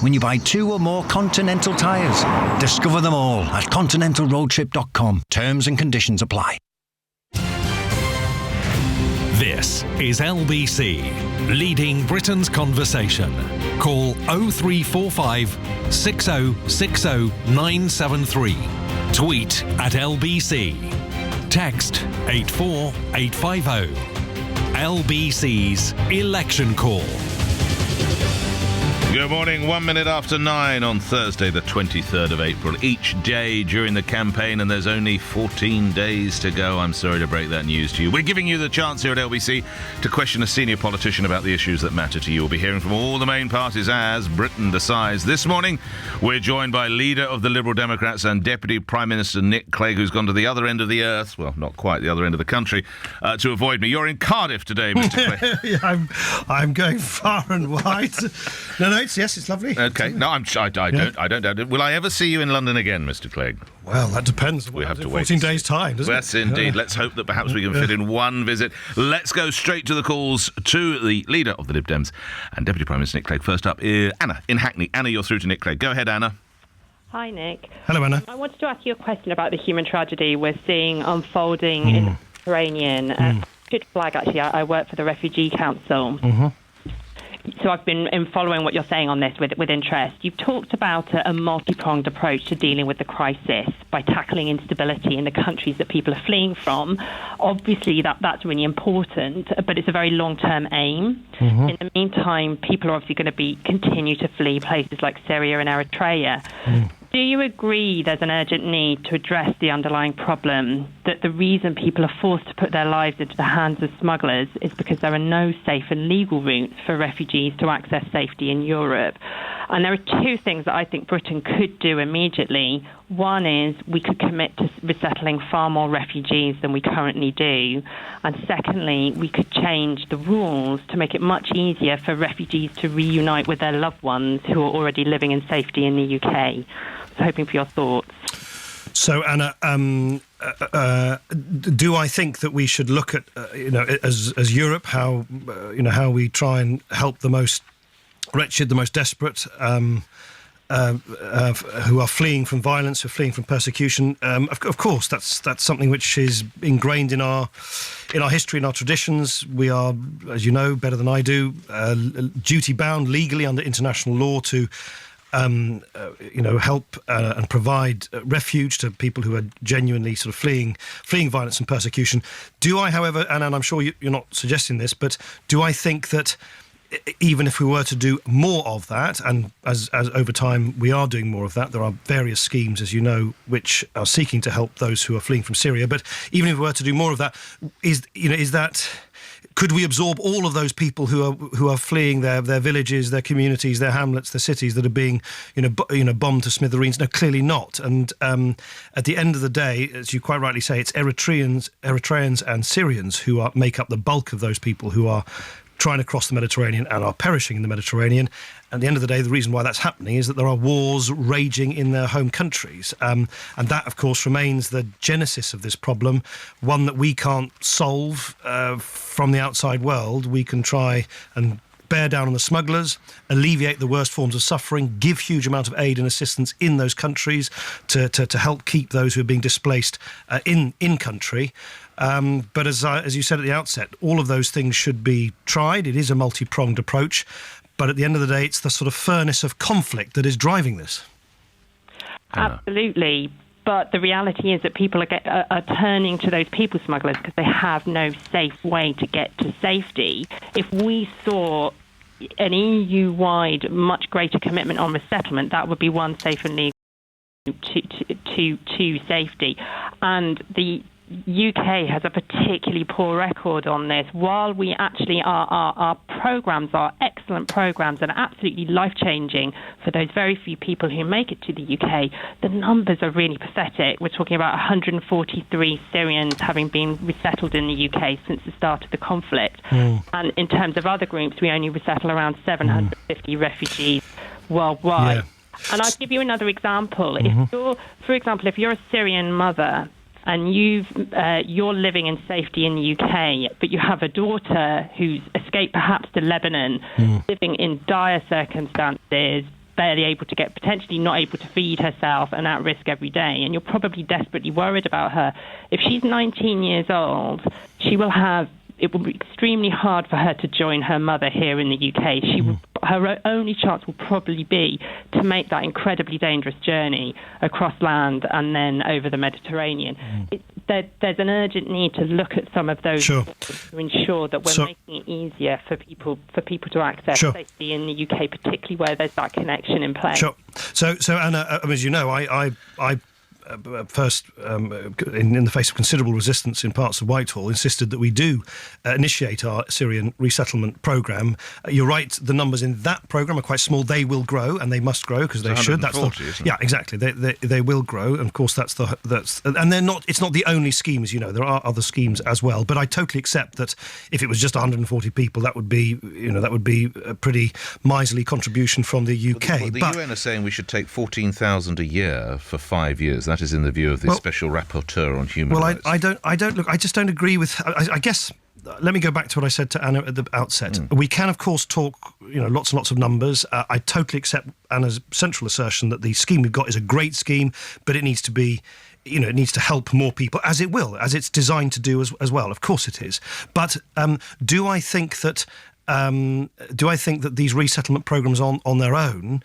when you buy 2 or more Continental tyres. Discover them all at continentalroadtrip.com. Terms and conditions apply. This is LBC, leading Britain's conversation. Call 0345 6060 973. Tweet at LBC. Text 84850. LBC's Election Call. Good morning, 1 minute after 9 on Thursday, the 23rd of April. Each day during the campaign, and there's only 14 days to go. I'm sorry to break that news to you. We're giving you the chance here at LBC to question a senior politician about the issues that matter to you. We'll be hearing from all the main parties as Britain decides. This morning, we're joined by leader of the Liberal Democrats and Deputy Prime Minister Nick Clegg, who's gone to the other end of the earth, well, not quite the other end of the country, to avoid me. You're in Cardiff today, Mr. Clegg. Yeah, I'm going far and wide. No, it's lovely. Okay, no, I don't doubt it. Will I ever see you in London again, Mr. Clegg? Well, that depends. We have to wait. 14 days' time, doesn't it? Yes, indeed. Let's hope that perhaps we can fit in one visit. Let's go straight to the calls to the leader of the Lib Dems and Deputy Prime Minister Nick Clegg. First up, Anna in Hackney. Anna, you're through to Nick Clegg. Go ahead, Anna. Hi, Nick. Hello, Anna. I wanted to ask you a question about the human tragedy we're seeing unfolding in the Mediterranean. Should flag, actually, I work for the Refugee Council. So I've been following what you're saying on this with interest. You've talked about a multi-pronged approach to dealing with the crisis by tackling instability in the countries that people are fleeing from. Obviously, that's really important, but it's a very long-term aim. In the meantime, people are obviously going to continue to flee places like Syria and Eritrea. Do you agree there's an urgent need to address the underlying problem, that the reason people are forced to put their lives into the hands of smugglers is because there are no safe and legal routes for refugees to access safety in Europe? And there are two things that I think Britain could do immediately. One is we could commit to resettling far more refugees than we currently do. And secondly, we could change the rules to make it much easier for refugees to reunite with their loved ones who are already living in safety in the UK. I was hoping for your thoughts. So, Anna, do I think that we should look at, as Europe, how we try and help the most wretched, the most desperate, who are fleeing from violence, who are fleeing from persecution? Of course, that's something which is ingrained in our history, in our traditions. We are, as you know better than I do, duty-bound legally under international law to help and provide refuge to people who are genuinely sort of fleeing violence and persecution. Do I, however, and I'm sure you're not suggesting this, but do I think that even if we were to do more of that, and as over time we are doing more of that, there are various schemes, as you know, which are seeking to help those who are fleeing from Syria. But even if we were to do more of that, could we absorb all of those people who are fleeing their villages, their communities, their hamlets, their cities that are being bombed to smithereens? No, clearly not. And at the end of the day, as you quite rightly say, it's Eritreans and Syrians who make up the bulk of those people who are trying to cross the Mediterranean and are perishing in the Mediterranean. At the end of the day, the reason why that's happening is that there are wars raging in their home countries. And that, of course, remains the genesis of this problem, one that we can't solve from the outside world. We can try and bear down on the smugglers, alleviate the worst forms of suffering, give huge amount of aid and assistance in those countries to help keep those who are being displaced in country. But as you said at the outset, all of those things should be tried. It is a multi-pronged approach. But at the end of the day, it's the sort of furnace of conflict that is driving this. Absolutely. But the reality is that people are turning to those people smugglers because they have no safe way to get to safety. If we saw an EU-wide much greater commitment on resettlement, that would be one safe and legal to safety. And the UK has a particularly poor record on this. While we actually our programmes are excellent programmes and absolutely life-changing for those very few people who make it to the UK, the numbers are really pathetic. We're talking about 143 Syrians having been resettled in the UK since the start of the conflict. And in terms of other groups, we only resettle around 750 refugees worldwide. Yeah. And I'll give you another example. If you're a Syrian mother and you're living in safety in the UK, but you have a daughter who's escaped perhaps to Lebanon, living in dire circumstances, barely able to get, potentially not able to feed herself and at risk every day. And you're probably desperately worried about her. If she's 19 years old, it will be extremely hard for her to join her mother here in the UK. Her only chance will probably be to make that incredibly dangerous journey across land and then over the Mediterranean. There's an urgent need to look at some of those to ensure that we're making it easier for people to access safety in the UK, particularly where there's that connection in place. Sure. So Anna, as you know, I first, in the face of considerable resistance in parts of Whitehall, insisted that we do initiate our Syrian resettlement programme. You're right, the numbers in that programme are quite small. They will grow, and they must grow, because they should. That's isn't it? Yeah, exactly. They will grow, and of course and they're not. It's not the only scheme, as you know. There are other schemes as well. But I totally accept that if it was just 140 people, that would be a pretty miserly contribution from the UK. The UN are saying we should take 14,000 a year for 5 years. That is in the view of the Special Rapporteur on Human Rights. I just don't agree with... I guess... Let me go back to what I said to Anna at the outset. We can, of course, talk, lots and lots of numbers. I totally accept Anna's central assertion that the scheme we've got is a great scheme, but it needs to be... it needs to help more people, as it will, as it's designed to do as well. Of course it is. But do I think that these resettlement programmes on their own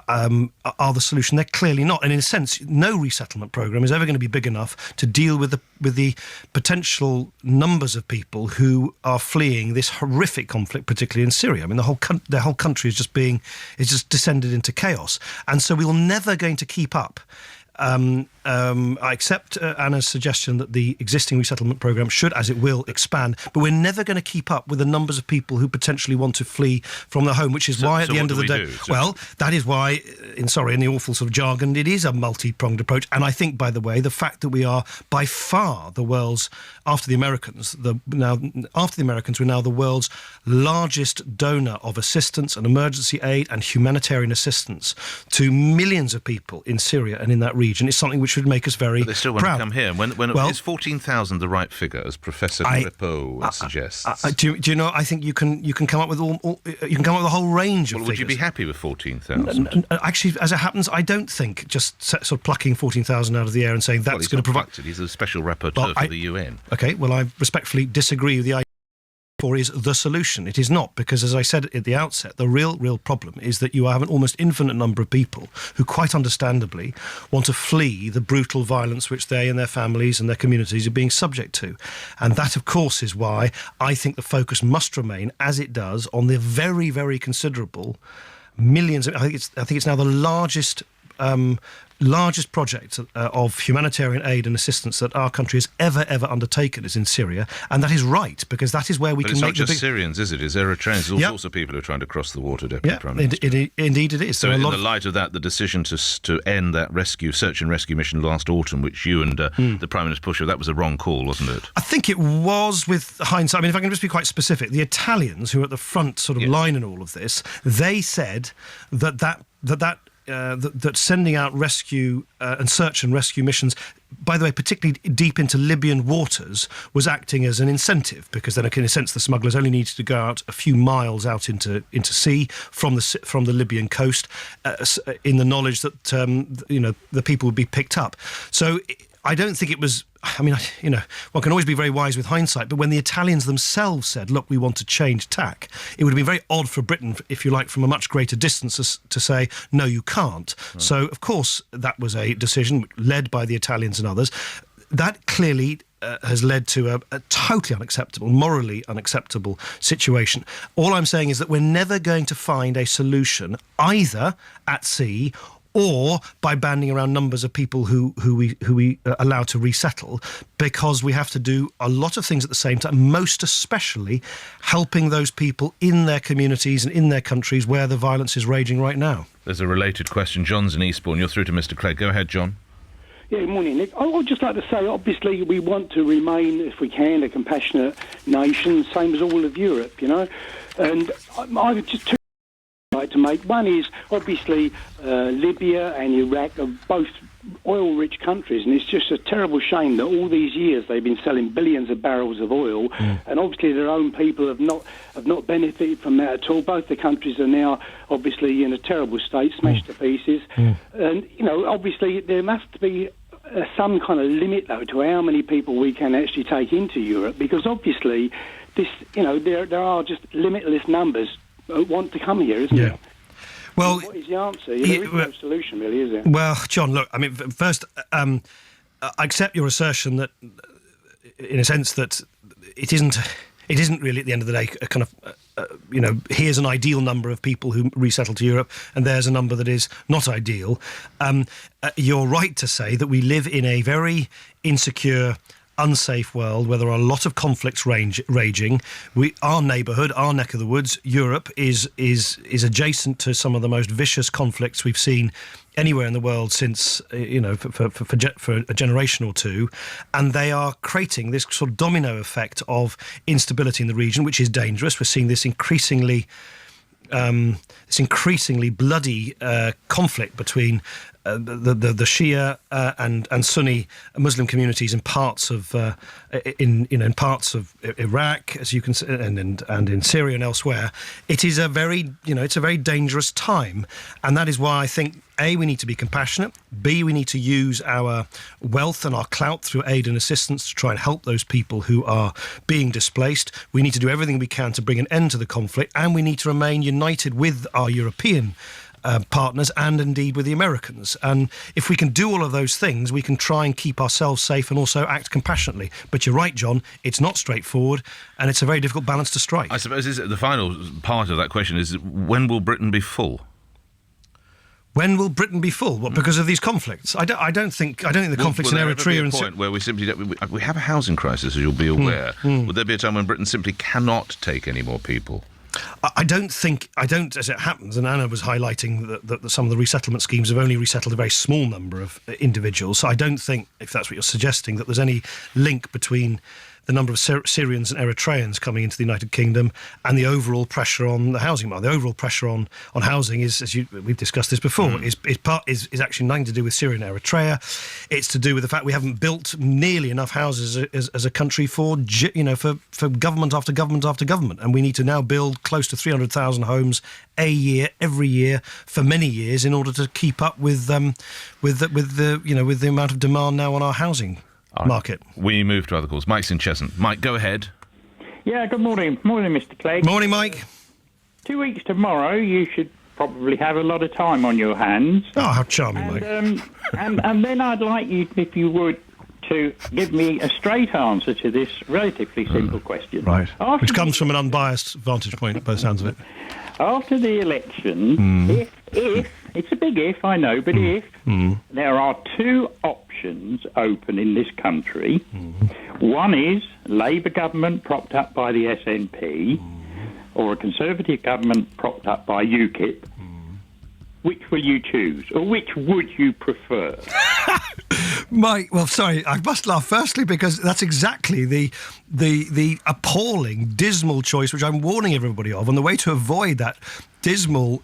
are the solution? They're clearly not. And in a sense, no resettlement programme is ever going to be big enough to deal with the potential numbers of people who are fleeing this horrific conflict, particularly in Syria. I mean, their whole country is just descended into chaos. And so we're never going to keep up. I accept Anna's suggestion that the existing resettlement programme should, as it will, expand, but we're never going to keep up with the numbers of people who potentially want to flee from their home, which is why at the end of the day... that is why, in the awful sort of jargon, it is a multi-pronged approach. And I think, by the way, the fact that we are by far the world's, after the Americans, we're now the world's largest donor of assistance and emergency aid and humanitarian assistance to millions of people in Syria and in that region. It's something which should make us very proud. They still want to come here. Is 14,000 the right figure, as Professor Grippo suggests? Do you know? I think you can come up with you can come up with a whole range of figures. Would you be happy with 14,000? Actually, as it happens, I don't think just sort of plucking 14,000 out of the air and saying that's going to provide. He's a special rapporteur for the UN. Okay, well, I respectfully disagree with the idea. Is the solution. It is not, because as I said at the outset, the real problem is that you have an almost infinite number of people who quite understandably want to flee the brutal violence which they and their families and their communities are being subject to. And that, of course, is why I think the focus must remain, as it does, on the very, very considerable millions. I think it's now the largest project of humanitarian aid and assistance that our country has ever undertaken is in Syria, and that is right, because that is where we can make the big... But it's not just Syrians, is it? It's Eritreans. There's all sorts of people who are trying to cross the water, Deputy Prime Minister. Indeed it is. So in the light of that, the decision to end that search and rescue mission last autumn, which you and the Prime Minister pushed, that was a wrong call, wasn't it? I think it was, with hindsight. I mean, if I can just be quite specific, the Italians, who are at the front sort of line in all of this, they said that sending out rescue and search and rescue missions, by the way, particularly deep into Libyan waters, was acting as an incentive, because then, in a sense, the smugglers only needed to go out a few miles out into sea from the Libyan coast, in the knowledge that the people would be picked up. So I don't think it was... I mean, one can always be very wise with hindsight, but when the Italians themselves said, look, we want to change tack, it would have been very odd for Britain, if you like, from a much greater distance to say, no, you can't. Right. So, of course, that was a decision led by the Italians and others. That clearly has led to a totally unacceptable, morally unacceptable situation. All I'm saying is that we're never going to find a solution either at sea or by banding around numbers of people who we allow to resettle, because we have to do a lot of things at the same time, most especially helping those people in their communities and in their countries where the violence is raging right now. There's a related question. John's in Eastbourne. You're through to Mr. Clegg. Go ahead, John. Yeah, good morning, Nick. I would just like to say, obviously, we want to remain, if we can, a compassionate nation, same as all of Europe, And I would just... like to make. One is, obviously, Libya and Iraq are both oil-rich countries, and it's just a terrible shame that all these years they've been selling billions of barrels of oil, and obviously their own people have not benefited from that at all. Both the countries are now obviously in a terrible state, smashed to pieces, and obviously there must be some kind of limit though to how many people we can actually take into Europe, because obviously this, there are just limitless numbers that want to come here, isn't there? Well, what is the answer? There is no solution, really, is there? Well, John, look, I mean, first, I accept your assertion that, in a sense, that it isn't really, at the end of the day, a kind of, here's an ideal number of people who resettle to Europe, and there's a number that is not ideal. You're right to say that we live in a very insecure, unsafe world where there are a lot of conflicts raging. Our neighbourhood, our neck of the woods, Europe, is adjacent to some of the most vicious conflicts we've seen anywhere in the world since, for a generation or two, and they are creating this sort of domino effect of instability in the region, which is dangerous. We're seeing this increasingly bloody conflict between the Shia and Sunni Muslim communities in parts of parts of Iraq, as you can see, and in Syria and elsewhere. It is a very dangerous time, and that is why I think A, we need to be compassionate. B, we need to use our wealth and our clout through aid and assistance to try and help those people who are being displaced. We need to do everything we can to bring an end to the conflict, and we need to remain united with our European partners and indeed with the Americans. And if we can do all of those things, we can try and keep ourselves safe and also act compassionately. But you're right, John, it's not straightforward, and it's a very difficult balance to strike. I suppose the final part of that question is, when will Britain be full? When will Britain be full? What, because of these conflicts? I don't think the conflicts in Eritrea and point where we simply we have a housing crisis, as you'll be aware. Would there be a time when Britain simply cannot take any more people? I don't, as it happens, and Anna was highlighting that some of the resettlement schemes have only resettled a very small number of individuals. So I don't think, if that's what you're suggesting, that there's any link between the number of Syrians and Eritreans coming into the United Kingdom and the overall pressure on the housing market. The overall pressure on housing is, we've discussed this before, is actually nothing to do with Syria and Eritrea. It's to do with the fact we haven't built nearly enough houses as a country for government after government after government, and we need to now build close to 300,000 homes a year, every year, for many years, in order to keep up with the amount of demand now on our housing market. We move to other calls. Mike's in Cheshunt. Mike, go ahead. Yeah, good morning. Morning, Mr. Clegg. Morning, Mike. 2 weeks tomorrow, you should probably have a lot of time on your hands. Oh, how charming, Mike. And then I'd like you, if you would, to give me a straight answer to this relatively simple question. Right. Which comes from an unbiased vantage point, by the sounds of it. After the election, if it's a big if, I know, but if there are two options open in this country, one is Labour government propped up by the SNP, or a Conservative government propped up by UKIP, which will you choose, or which would you prefer? Mike, well, sorry, I must laugh firstly because that's exactly the appalling, dismal choice which I'm warning everybody of, and the way to avoid that dismal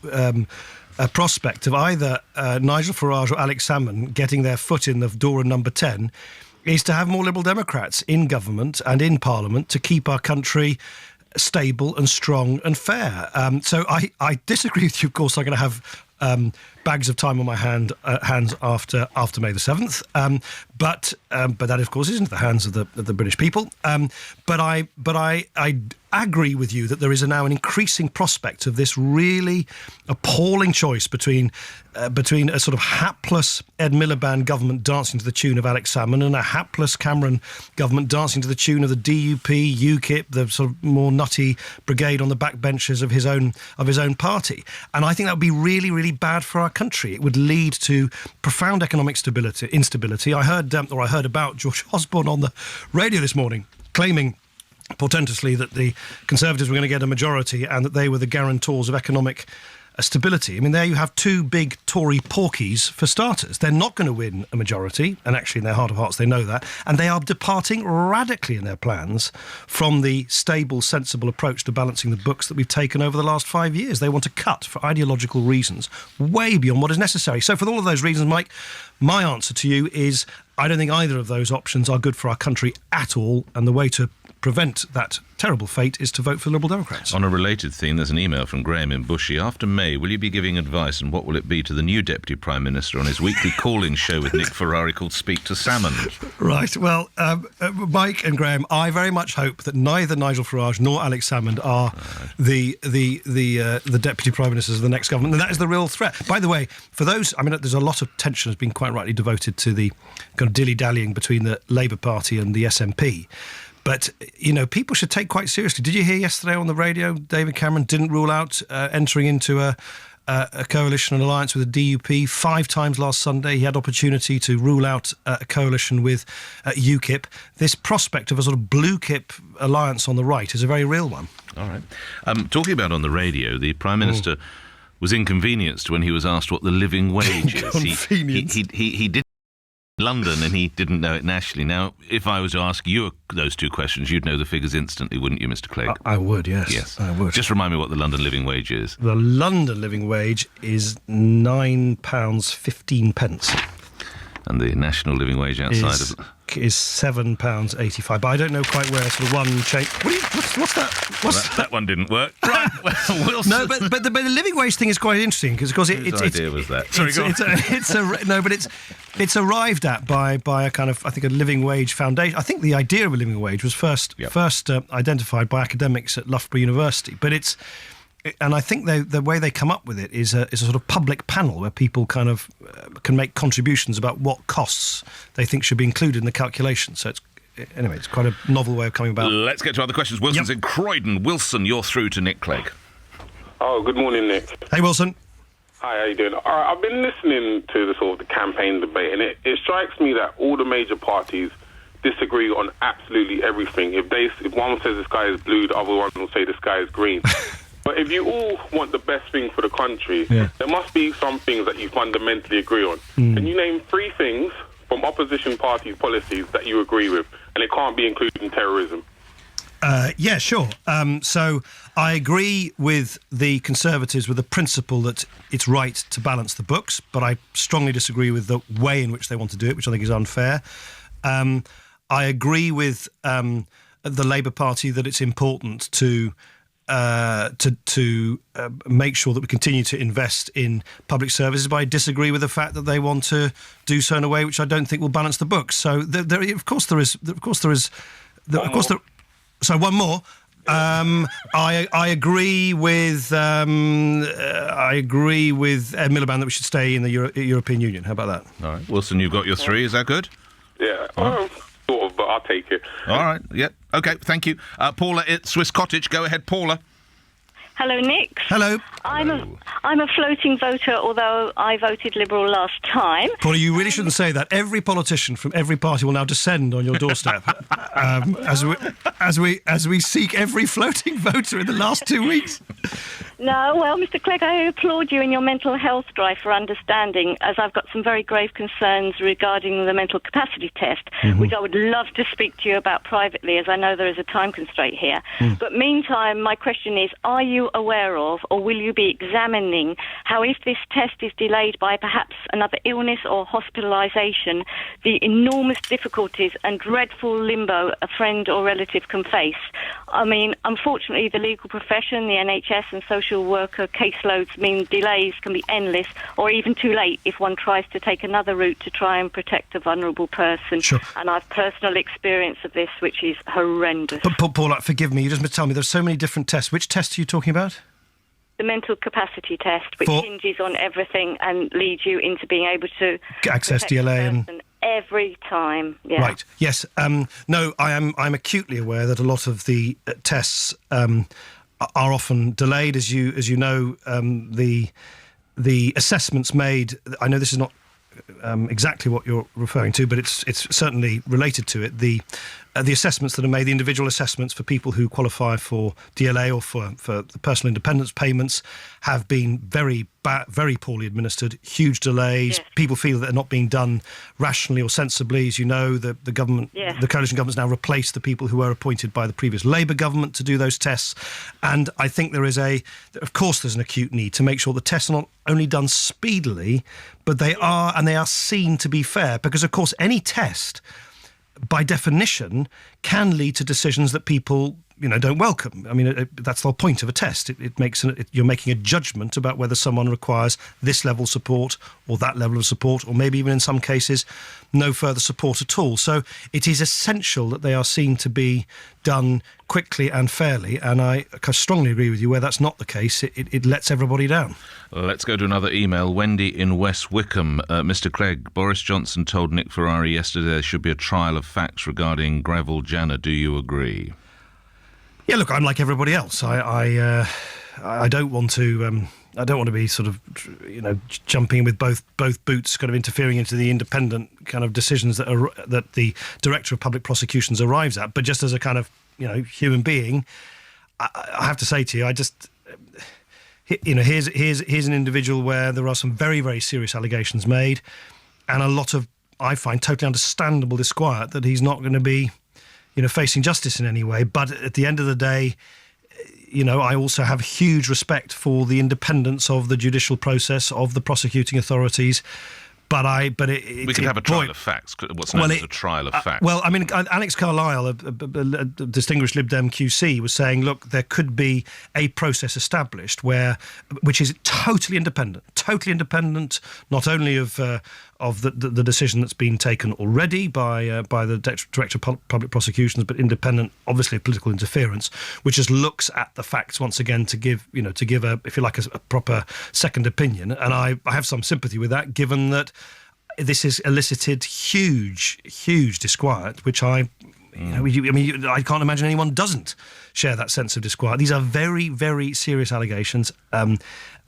prospect of either Nigel Farage or Alex Salmond getting their foot in the door of number 10 is to have more Liberal Democrats in government and in Parliament to keep our country stable and strong and fair. So I disagree with you. Of course, I'm going to have bags of time on my hands after May the 7th. But that, of course, isn't the hands of the British people. But I agree with you that there is now an increasing prospect of this really appalling choice between a sort of hapless Ed Miliband government dancing to the tune of Alex Salmond and a hapless Cameron government dancing to the tune of the DUP, UKIP, the sort of more nutty brigade on the backbenches of his own party. And I think that would be really, really bad for our country. It would lead to profound economic instability. I heard about George Osborne on the radio this morning claiming portentously that the Conservatives were going to get a majority and that they were the guarantors of economic stability. I mean, there you have two big Tory porkies for starters. They're not going to win a majority, and actually in their heart of hearts they know that, and they are departing radically in their plans from the stable, sensible approach to balancing the books that we've taken over the last 5 years. They want to cut, for ideological reasons, way beyond what is necessary. So for all of those reasons, Mike, my answer to you is I don't think either of those options are good for our country at all, and the way to prevent that terrible fate is to vote for the Liberal Democrats. On a related theme, there's an email from Graham in Bushy. After May, will you be giving advice, and what will it be to the new Deputy Prime Minister on his weekly call-in show with Nick Ferrari called Speak to Salmond? Right, well, Mike and Graham, I very much hope that neither Nigel Farage nor Alex Salmond are the Deputy Prime Ministers of the next government, and that is the real threat. By the way, for those, I mean, there's a lot of tension has been quite rightly devoted to the kind of dilly-dallying between the Labour Party and the SNP. But, you know, people should take quite seriously. Did you hear yesterday on the radio, David Cameron didn't rule out entering into a coalition and alliance with the DUP 5 times last Sunday. He had opportunity to rule out a coalition with UKIP. This prospect of a sort of blue-kip alliance on the right is a very real one. All right. Talking about on the radio, the Prime Minister was inconvenienced when he was asked what the living wage is. He did London, and he didn't know it nationally. Now, if I was to ask you those two questions, you'd know the figures instantly, wouldn't you, Mr. Clegg? I would, yes. Yes, I would. Just remind me what the London living wage is. The London living wage is £9.15. And the national living wage outside is £7.85. But I don't know quite where sort of one change. What's that? That one didn't work. Right. Well, Wilson. No, but the living wage thing is quite interesting because Whose idea was that? Sorry, go on. It's arrived at by a kind of, I think, a living wage foundation. I think the idea of a living wage was first identified by academics at Loughborough University, but and I think the way they come up with it is a sort of public panel where people kind of can make contributions about what costs they think should be included in the calculation. So it's quite a novel way of coming about. Let's get to other questions. Wilson's in Croydon. Wilson, you're through to Nick Clegg. Oh, good morning, Nick. Hey, Wilson. Hi, how you doing? All right, I've been listening to the sort of the campaign debate, and it strikes me that all the major parties disagree on absolutely everything. If one says the sky is blue, the other one will say the sky is green. But if you all want the best thing for the country, there must be some things that you fundamentally agree on. Can you name 3 things from opposition parties' policies that you agree with? And it can't be including terrorism. Yeah, sure. So I agree with the Conservatives with the principle that it's right to balance the books, but I strongly disagree with the way in which they want to do it, which I think is unfair. I agree with the Labour Party that it's important to make sure that we continue to invest in public services, but I disagree with the fact that they want to do so in a way which I don't think will balance the books. So So one more. I agree with Ed Miliband that we should stay in the European Union. How about that? All right, Wilson, you've got your 3. Is that good? Yeah, sort of, but I'll take it. All right. Yeah. Okay. Thank you, Paula at Swiss Cottage. Go ahead, Paula. Hello, Nick. Hello. I'm a floating voter, although I voted Liberal last time. Paula, you really shouldn't say that. Every politician from every party will now descend on your doorstep as we seek every floating voter in the last 2 weeks. No, well, Mr. Clegg, I applaud you in your mental health drive for understanding, as I've got some very grave concerns regarding the mental capacity test, which I would love to speak to you about privately, as I know there is a time constraint here. But meantime, my question is, are you aware of, or will you be examining, how if this test is delayed by perhaps another illness or hospitalisation, the enormous difficulties and dreadful limbo a friend or relative can face? I mean, unfortunately, the legal profession, the NHS and social worker caseloads mean delays can be endless or even too late if one tries to take another route to try and protect a vulnerable person. Sure. And I've personal experience of this, which is horrendous. But Paula, forgive me, you just tell me, there's so many different tests. Which tests are you talking about? The mental capacity test, which hinges on everything and leads you into being able to access DLA and every time. Yeah. Right. Yes. No, I'm acutely aware that a lot of the tests are often delayed, as you know. The assessments made. I know this is not exactly what you're referring to, but it's certainly related to it. The the assessments that are made, the individual assessments for people who qualify for DLA or for the personal independence payments have been very poorly administered, huge delays. Yes. People feel that they're not being done rationally or sensibly. As you know, the government, the coalition government's now replaced the people who were appointed by the previous Labour government to do those tests. And I think there's an acute need to make sure the tests are not only done speedily, but they are seen to be fair. Because, of course, any test, by definition, can lead to decisions that people, don't welcome. I mean, that's the whole point of a test. You're making a judgment about whether someone requires this level of support or that level of support, or maybe even in some cases, no further support at all. So it is essential that they are seen to be done quickly and fairly. And I strongly agree with you, where that's not the case, it lets everybody down. Let's go to another email. Wendy in West Wickham. Mr. Clegg, Boris Johnson told Nick Ferrari yesterday there should be a trial of facts regarding Greville Janner. Do you agree? Yeah, look, I'm like everybody else. I don't want to. I don't want to be sort of, jumping with both boots, kind of interfering into the independent kind of decisions that the Director of Public Prosecutions arrives at. But just as a kind of, human being, I have to say to you, here's an individual where there are some very, very serious allegations made, and a lot of, I find, totally understandable disquiet that he's not going to be, facing justice in any way. But at the end of the day, I also have huge respect for the independence of the judicial process, of the prosecuting authorities. We could have a trial of facts. What's known as a trial of facts. Well, I mean, Alex Carlisle, a distinguished Lib Dem QC, was saying, look, there could be a process established which is totally independent, not only of the decision that's been taken already by the Director of Public Prosecutions, but independent, obviously, of political interference, which just looks at the facts once again to give a, if you like, a proper second opinion. And I have some sympathy with that, given that this has elicited huge disquiet, which I can't imagine anyone doesn't share that sense of disquiet. These are very, very serious allegations.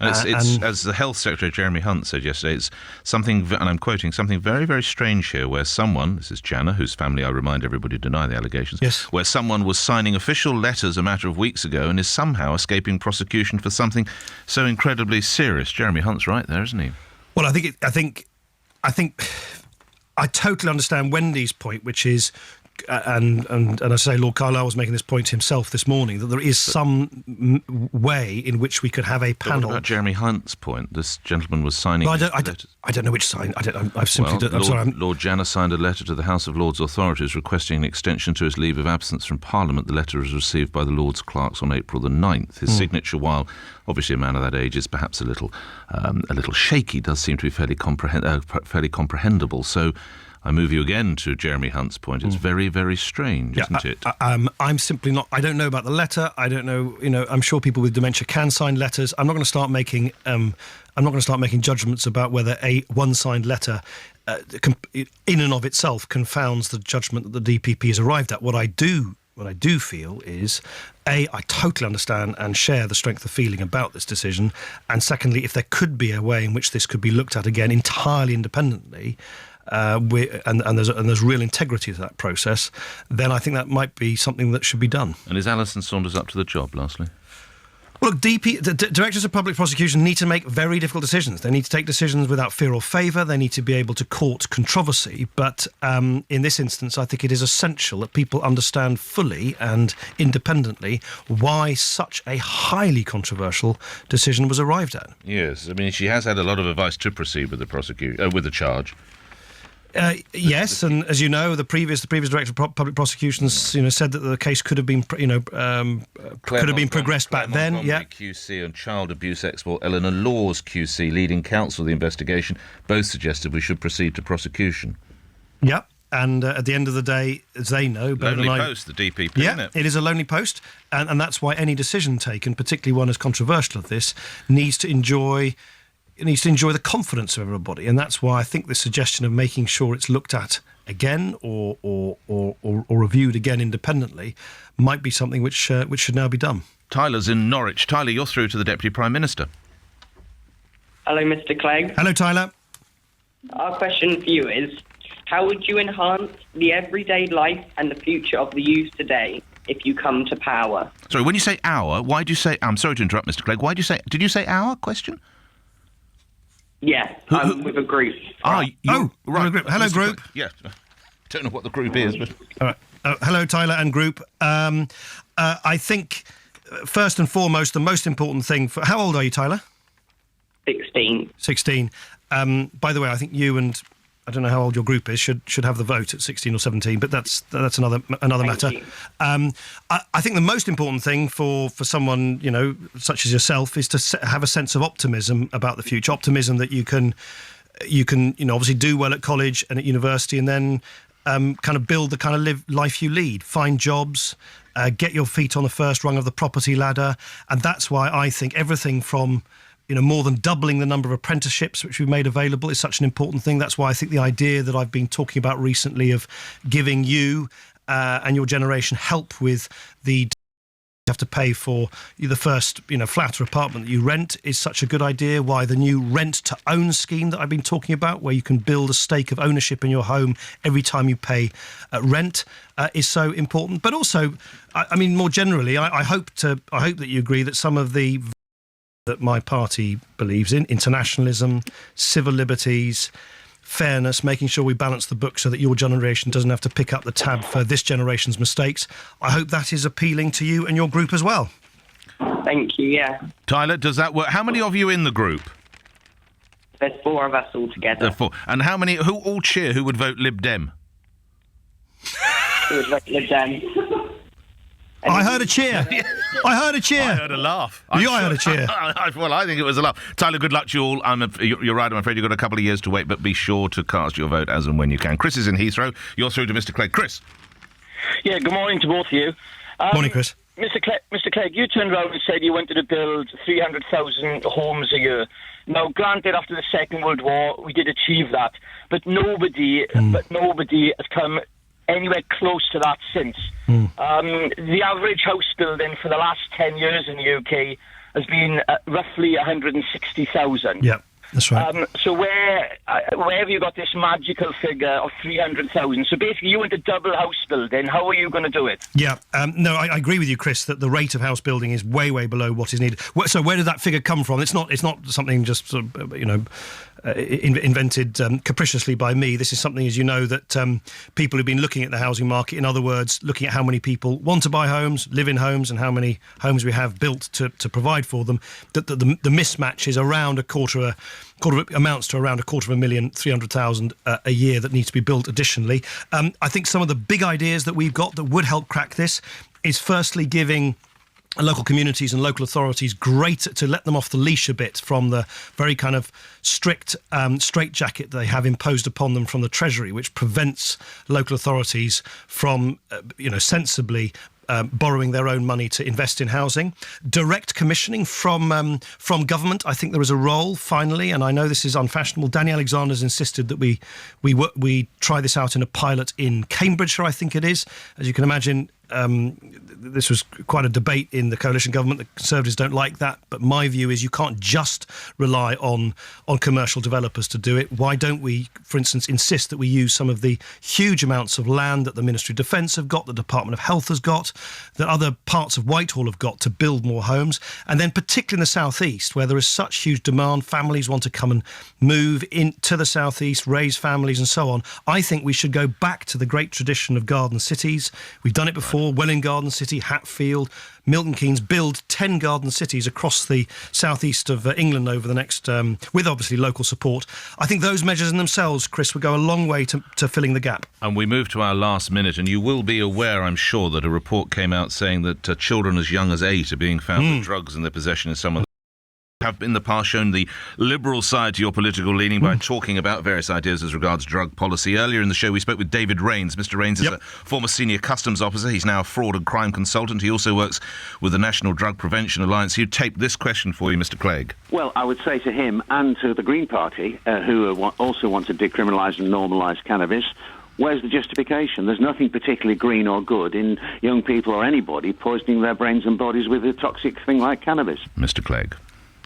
It's as the Health Secretary Jeremy Hunt said yesterday, it's something, and I'm quoting, something very, very strange here, where someone, this is Janner, whose family, I remind everybody, deny the allegations, yes, where someone was signing official letters a matter of weeks ago and is somehow escaping prosecution for something so incredibly serious. Jeremy Hunt's right there, isn't he? Well, I think I totally understand Wendy's point, which is, and I say Lord Carlisle was making this point himself this morning, that there is some way in which we could have a panel. But what about Jeremy Hunt's point? This gentleman was signing. Well, I don't know which sign. I've simply. Lord Janner signed a letter to the House of Lords authorities requesting an extension to his leave of absence from Parliament. The letter was received by the Lords clerks on April the 9th. His signature, while obviously a man of that age is perhaps a little shaky, does seem to be fairly comprehensible. So I move you again to Jeremy Hunt's point. It's very, very strange, isn't it? I'm simply not. I don't know about the letter. I don't know. I'm sure people with dementia can sign letters. I'm not going to start making. I'm not going to start making judgments about whether one signed letter, in and of itself, confounds the judgment that the DPP has arrived at. What I do feel is, I totally understand and share the strength of feeling about this decision, and secondly, if there could be a way in which this could be looked at again entirely independently, and there's real integrity to that process, then I think that might be something that should be done. And is Alison Saunders up to the job, lastly? Well, look, the Directors of Public Prosecution need to make very difficult decisions. They need to take decisions without fear or favour. They need to be able to court controversy. But in this instance, I think it is essential that people understand fully and independently why such a highly controversial decision was arrived at. Yes, I mean, she has had a lot of advice to proceed with the charge. Yes, and as you know, the previous Director of Public Prosecutions, said that the case could have been, progressed back then. Yeah, QC and child abuse expert Eleanor Laws QC, leading counsel of the investigation, both suggested we should proceed to prosecution. Yeah, and at the end of the day, as they know, lonely post, the DPP. Yeah, isn't it? It is a lonely post, and that's why any decision taken, particularly one as controversial as this, needs to enjoy the confidence of everybody, and that's why I think the suggestion of making sure it's looked at again or reviewed again independently might be something which should now be done. Tyler's in Norwich. Tyler, you're through to the Deputy Prime Minister. Hello, Mr. Clegg. Hello, Tyler. Our question for you is, How would you enhance the everyday life and the future of the youth today if you come to power? Sorry, when you say our, why do you say... I'm sorry to interrupt, Mr. Clegg. Why do you say... Did you say our question? Yeah, I'm with a group. Right. Right. Group. Hello, Mr. group. Clegg. Yeah. Don't know what the group is, but... All right. Hello, Tyler and group. I think, first and foremost, the most important thing for... How old are you, Tyler? 16. 16. By the way, I think you and... I don't know how old your group is, should have the vote at 16 or 17, but that's another matter. I think the most important thing for someone, such as yourself, is to have a sense of optimism about the future. Optimism that you can obviously do well at college and at university, and then kind of build the kind of life you lead, find jobs, get your feet on the first rung of the property ladder. And that's why I think everything from more than doubling the number of apprenticeships which we've made available is such an important thing. That's why I think the idea that I've been talking about recently of giving you and your generation help with the have to pay for the first flat or apartment that you rent is such a good idea. Why the new rent to own scheme that I've been talking about, where you can build a stake of ownership in your home every time you pay rent, is so important. But also, I mean, more generally, I hope that you agree that some of the that my party believes in, internationalism, civil liberties, fairness, making sure we balance the book so that your generation doesn't have to pick up the tab for this generation's mistakes. I hope that is appealing to you and your group as well. Thank you, yeah. Tyler, does that work? How many of you in the group? There's 4 of us all together. There are 4. And how many, who all cheer, who would vote Lib Dem? Who would vote Lib Dem? I heard a cheer. I heard a cheer. I heard a laugh. I heard a cheer. Well, I think it was a laugh. Tyler, good luck to you all. You're right, I'm afraid you've got a couple of years to wait, but be sure to cast your vote as and when you can. Chris is in Heathrow. You're through to Mr. Clegg. Chris. Yeah, good morning to both of you. Morning, Chris. Mr. Clegg, you turned around and said you wanted to build 300,000 homes a year. Now, granted, after the Second World War, we did achieve that, but nobody has come anywhere close to that since. The average house building for the last 10 years in the UK has been roughly 160,000. Yeah, that's right. So where have you got this magical figure of 300,000? So basically, you want to double house building. How are you going to do it? Yeah, no, I agree with you, Chris, that the rate of house building is way, way below what is needed. So where did that figure come from? It's not something just sort of, invented capriciously by me. This is something, as you know, that people have been looking at the housing market. In other words, looking at how many people want to buy homes, live in homes, and how many homes we have built to provide for them. That the mismatch is around amounts to around 250,000, 300,000 a year that need to be built additionally. I think some of the big ideas that we've got that would help crack this is firstly giving local communities and local authorities to let them off the leash a bit from the very kind of strict straitjacket they have imposed upon them from the Treasury, which prevents local authorities from, sensibly borrowing their own money to invest in housing. Direct commissioning from government. I think there is a role, finally, and I know this is unfashionable. Danny Alexander's insisted that we try this out in a pilot in Cambridgeshire, I think it is. As you can imagine, this was quite a debate in the coalition government. The Conservatives don't like that, but my view is you can't just rely on commercial developers to do it. Why don't we, for instance, insist that we use some of the huge amounts of land that the Ministry of Defence have got, the Department of Health has got, that other parts of Whitehall have got to build more homes, and then particularly in the South East, where there is such huge demand, families want to come and move into the South East, raise families and so on. I think we should go back to the great tradition of garden cities. We've done it before. Welwyn Garden City, Hatfield, Milton Keynes, build 10 garden cities across the southeast of England over the next, with obviously local support. I think those measures in themselves, Chris, would go a long way to filling the gap. And we move to our last minute, and you will be aware, I'm sure, that a report came out saying that children as young as 8 are being found with drugs in their possession in some of have in the past shown the liberal side to your political leaning by talking about various ideas as regards drug policy. Earlier in the show, we spoke with David Rains. Mr. Rains is a former senior customs officer. He's now a fraud and crime consultant. He also works with the National Drug Prevention Alliance. He taped this question for you, Mr. Clegg. Well, I would say to him and to the Green Party, who also want to decriminalise and normalise cannabis, where's the justification? There's nothing particularly green or good in young people or anybody poisoning their brains and bodies with a toxic thing like cannabis. Mr. Clegg.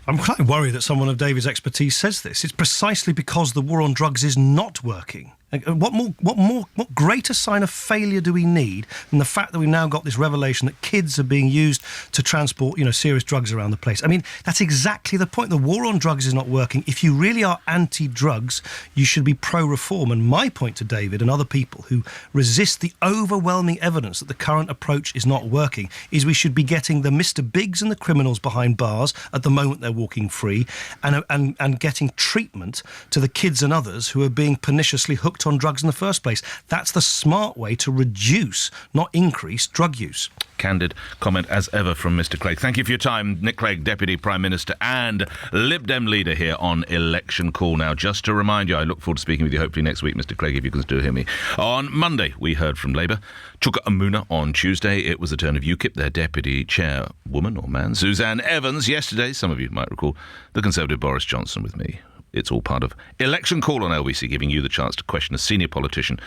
I'm quite worried that someone of David's expertise says this. It's precisely because the war on drugs is not working. What greater sign of failure do we need than the fact that we've now got this revelation that kids are being used to transport, serious drugs around the place? I mean, that's exactly the point. The war on drugs is not working. If you really are anti-drugs, you should be pro-reform. And my point to David and other people who resist the overwhelming evidence that the current approach is not working is we should be getting the Mr. Biggs and the criminals behind bars at the moment they're walking free, and getting treatment to the kids and others who are being perniciously hooked on drugs in the first place. That's the smart way to reduce, not increase, drug use. Candid comment as ever from Mr. Clegg. Thank you for your time, Nick Clegg, Deputy Prime Minister and Lib Dem leader here on Election Call. Now, just to remind you, I look forward to speaking with you hopefully next week, Mr. Clegg, if you can still hear me. On Monday, we heard from Labour. Chuka Amuna on Tuesday. It was the turn of UKIP, their deputy chairwoman or man, Suzanne Evans. Yesterday, some of you might recall, the Conservative Boris Johnson with me. It's all part of Election Call on LBC, giving you the chance to question a senior politician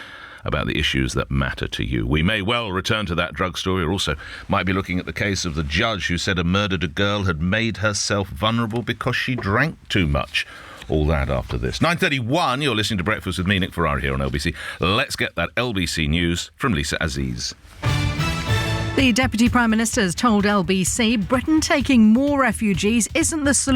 about the issues that matter to you. We may well return to that drug story, or also might be looking at the case of the judge who said a murdered girl had made herself vulnerable because she drank too much. All that after this. 9:31, you're listening to Breakfast with me, Nick Ferrari, here on LBC. Let's get that LBC news from Lisa Aziz. The Deputy Prime Minister has told LBC Britain taking more refugees isn't the solution.